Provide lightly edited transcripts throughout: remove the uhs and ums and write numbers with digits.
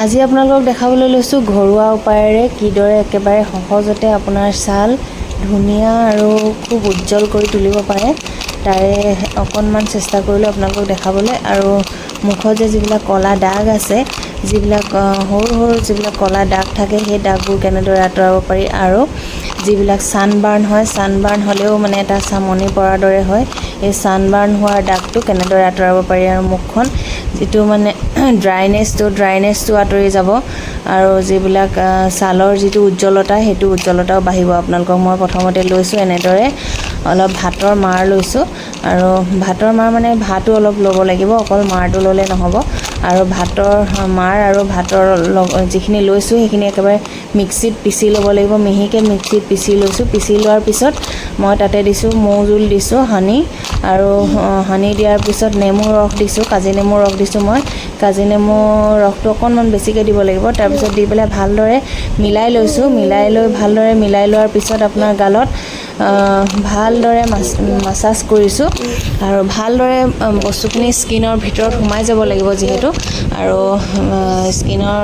আজি আপোনালোকক দেখাবলৈ লৈছোঁ ঘৰুৱা উপায়েৰে কিদৰে একেবাৰে সহজতে আপোনাৰ ছাল ধুনীয়া আৰু খুব উজ্জ্বল কৰি তুলিব পাৰে। তাৰে অকণমান চেষ্টা কৰিলোঁ আপোনালোকক দেখাবলৈ। আৰু মুখত যে যিবিলাক ক'লা দাগ আছে, যিবিলাক সৰু সৰু যিবিলাক ক'লা দাগ থাকে, সেই দাগবোৰ কেনেদৰে আঁতৰাব পাৰি, আৰু যিবিলাক ছানবাৰ্ণ হয়, ছানবাৰ্ণ হ'লেও মানে এটা চামনি পৰাৰ দৰে হয়, এই ছানবাৰ্ণ হোৱাৰ দাগটো কেনেদৰে আঁতৰাব পাৰি, আৰু মুখখন যিটো মানে ড্ৰাইনেছটো আঁতৰি যাব, আৰু যিবিলাক ছালৰ যিটো উজ্জ্বলতা, সেইটো উজ্জ্বলতাও বাঢ়িব। আপোনালোকক মই প্ৰথমতে লৈছোঁ এনেদৰে অলপ ভাতৰ মাৰ লৈছোঁ, আৰু ভাতৰ মাৰ মানে ভাতো অলপ ল'ব লাগিব, অকল মাৰটো ল'লে নহ'ব। আৰু ভাতৰ মাৰ আৰু ভাতৰ যিখিনি লৈছোঁ সেইখিনি একেবাৰে মিক্সিত পিচি ল'ব লাগিব, মিহিকৈ মিক্সিত পিচি লৈছোঁ। পিচি লোৱাৰ পিছত মই তাতে দিছোঁ মৌ জোল দিছোঁ, হানি, আৰু হানি দিয়াৰ পিছত নেমু ৰস দিছোঁ, কাজি নেমুৰ ৰস দিছোঁ। মই কাজি নেমুৰ ৰসটো অকণমান বেছিকৈ দিব লাগিব। তাৰপিছত দি পেলাই ভালদৰে মিলাই লৈছোঁ। ভালদৰে মিলাই লোৱাৰ পিছত আপোনাৰ গালত ভালদৰে মাছাজ কৰিছোঁ, আৰু ভালদৰে বস্তুখিনি স্কিনৰ ভিতৰত সোমাই যাব লাগিব যিহেতু, আৰু স্কিনৰ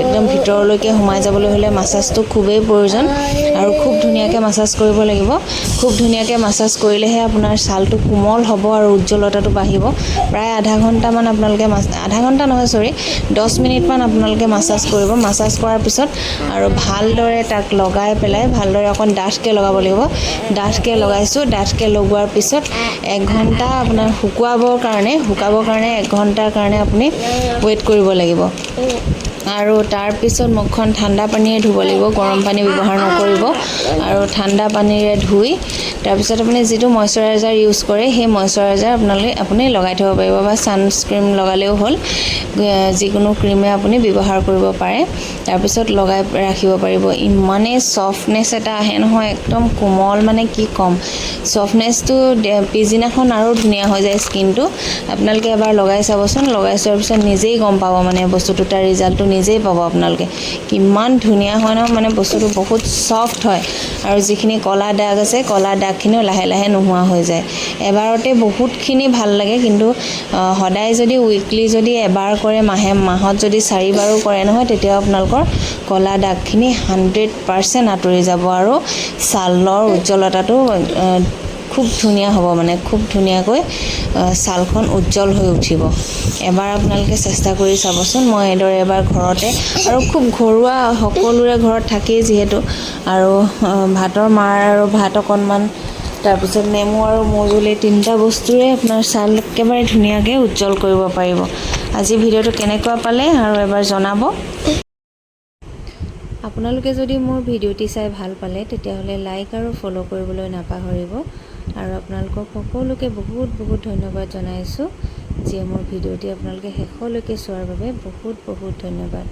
একদম ভিতৰলৈকে সোমাই যাবলৈ হ'লে মাছাজটো খুবেই প্ৰয়োজন, আৰু খুব ধুনীয়াকৈ মাছাজ কৰিব লাগিব। খুব ধুনীয়াকৈ মাছাজ কৰিলেহে আপোনাৰ ছালটো কোমল হ'ব আৰু উজ্জ্বলতাটো বাঢ়িব। প্ৰায় আধা ঘণ্টামান আপোনালোকে 10 মিনিটমান আপোনালোকে মাছাজ কৰিব। মাছাজ কৰাৰ পিছত আৰু ভালদৰে তাক লগাই পেলাই ভালদৰে অকণ ডাঠকৈ লগাব লাগিব। ডাঠকৈ লগাইছোঁ। ডাঠকৈ লগোৱাৰ পিছত 1 ঘণ্টা আপোনাৰ শুকাবৰ কাৰণে 1 ঘণ্টাৰ কাৰণে আপুনি ৱেইট কৰিব লাগিব। আৰু তাৰপিছত মুখখন ঠাণ্ডা পানীৰে ধুব লাগিব, গৰম পানী ব্যৱহাৰ নকৰিব। আৰু ঠাণ্ডা পানীৰে ধুই তাৰপিছত আপুনি যিটো মইশ্চাৰাইজাৰ ইউজ কৰে, সেই মইশ্চাৰাইজাৰ আপুনি লগাই থ'ব পাৰিব, বা ছানস্ক্ৰীম লগালেও হ'ল, যিকোনো ক্ৰীমে আপুনি ব্যৱহাৰ কৰিব পাৰে। তাৰপিছত লগাই ৰাখিব পাৰিব। ইমানেই ছফ্টনেছ এটা আহে নহয়, একদম কোমল, মানে কি ক'ম, ছফ্টনেছটো পিছদিনাখন আৰু ধুনীয়া হৈ যায় স্কিনটো। আপোনালোকে এবাৰ লগাই চাবচোন। লগাই চোৱাৰ পিছত নিজেই গম পাব, মানে বস্তুটো তাৰ ৰিজাল্টটো নিজেই পাব আপোনালোকে। কিমান ধুনীয়া হয় নহয়, মানে বস্তুটো বহুত ছফ্ট হয়, আৰু যিখিনি ক'লা দাগ আছে, ক'লা দাগখিনিও লাহে লাহে নোহোৱা হৈ যায়। এবাৰতে বহুতখিনি ভাল লাগে, কিন্তু সদায় যদি উইকলি যদি এবাৰ কৰে, মাহত যদি 4 বাৰো কৰে নহয়, তেতিয়াও আপোনালোকৰ ক'লা দাগখিনি 100% আঁতৰি যাব, আৰু ছালৰ উজ্জ্বলতাটো খুব ধুনীয়া হ'ব, মানে খুব ধুনীয়াকৈ ছালখন উজ্জ্বল হৈ উঠিব। এবাৰ আপোনালোকে চেষ্টা কৰি চাবচোন। মই এইদৰে এবাৰ ঘৰতে, আৰু খুব ঘৰুৱা, সকলোৰে ঘৰত থাকেই যিহেতু, আৰু ভাতৰ মাৰ আৰু ভাত অকণমান, তাৰপিছত নেমু আৰু মৌজোল, এই 3টা বস্তুৰে আপোনাৰ ছাল একেবাৰে ধুনীয়াকৈ উজ্জ্বল কৰিব পাৰিব। আজি ভিডিঅ'টো কেনেকুৱা পালে আৰু এবাৰ জনাব। আপোনালোকে যদি মোৰ ভিডিঅ'টি চাই ভাল পালে, তেতিয়াহ'লে লাইক আৰু ফ'ল' কৰিবলৈ নাপাহৰিব। আৰু আপোনালোকক সকলোকে বহুত বহুত ধন্যবাদ জনাইছোঁ, যিয়ে মোৰ ভিডিঅ'টি আপোনালোকে শেষলৈকে চোৱাৰ বাবে বহুত বহুত ধন্যবাদ।